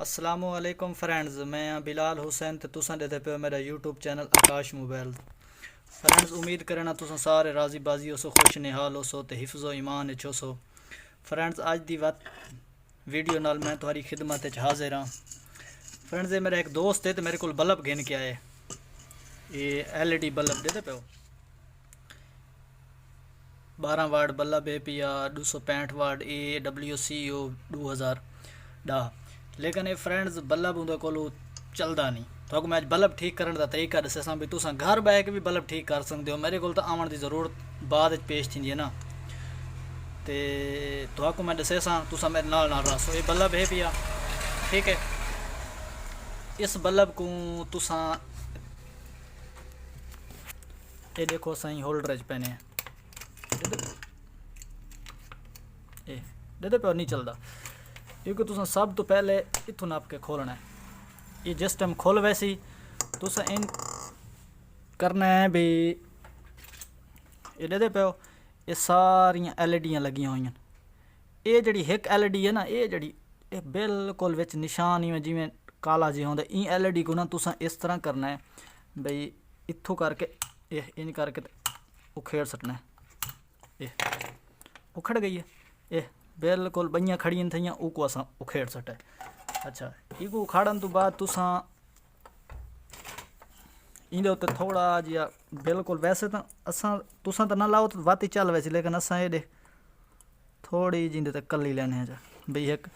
अस्सलामुअलैकुम फ्रेंड्स, मैं बिलाल हुसैन ते तुसां देते पे मेरा यूट्यूब चैनल आकाश मोबाइल। फ्रेंड्स, उम्मीद करना तुसां सारे राजी बाजी हो सो, खुश निहाल हो सो ते हिफ्ज़ो ईमान हो सो। फ्रेंड्स, अज दी बात वीडियो नाल मैं तुम्हारी खिदमत हाजिर हाँ। फ्रेंड्स, ये मेरा एक दोस्त है तो मेरे को बल्ब गिन के आए। ये LED बल्ब देते पे 12 वाट बल्ब है पिया 265 वाट AWCO 2010। लेकिन ये फ्रेंड्स बल्ब उनके को चलता नहीं। तो मैं बल्ब ठीक करने का तरीका दसा भी तुम घर बह के भी बल्ब ठीक कर सकते हो। मेरे को तो आवन की जरूरत बाद पेश थी है ना, तो मैं दसा तुम मेरे नाल रसो। ये बल्ब है पिया, ठीक है। इस बल्ब को तुसा ये देखो सही होल्डर च पैने दे पे नहीं चलता, क्योंकि तुसा सब तो पहले इतों नाप के खोलना है। ये जिस टाइम खोल वैसी तुसा इन करना है भी ये दे पे ये सारियां LED लगियां हुई। ये जड़ी एक LED है ना, ये जड़ी ये बिल्कुल विच निशान ही जिमें काला जी होंदा। ई LED को ना तुसा इस तरह करना है बई इत्थों करके ये इन करके उखेड़ सटना है। ये उखड़ गई है, ये बिल्कुल बइयां खड़ियां थी को असा उखेड़ सटे। अच्छा, इको उखाड़न तो बाद तुसा इंदे उत्ते थोड़ा जिहा बिल्कुल वैसे तो असा तुसा तो ना लाओ तो वाती चल वैसी, लेकिन असा ये देख थोड़ी जिंदे तक कली लेने जा बई एक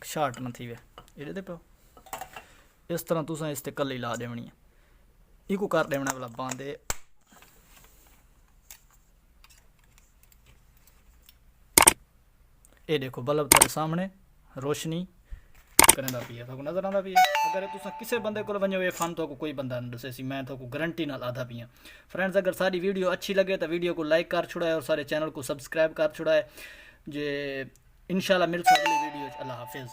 शार्ट न थी वे ये दे पे इस तरह तुसा इस ते कली ला देवनी है। इको कर देवना वाला बांधे। ये देखो बल्ब तेरे सामने रोशनी करना पिया, तो नजर आता पिया। अगर तुम किसी बंदे को वजो ये फन तो कोई बंदा नहीं दसे, मैं तो गारंटी नाल आधा पिया। फ्रेंड्स, अगर सारी वीडियो अच्छी लगे तो वीडियो को लाइक कर छुड़ा है और सारे चैनल को सब्सक्राइब कर छुड़ा है। जे इंशाल्लाह मिलता अगली वीडियो। अल्लाह हाफिज़।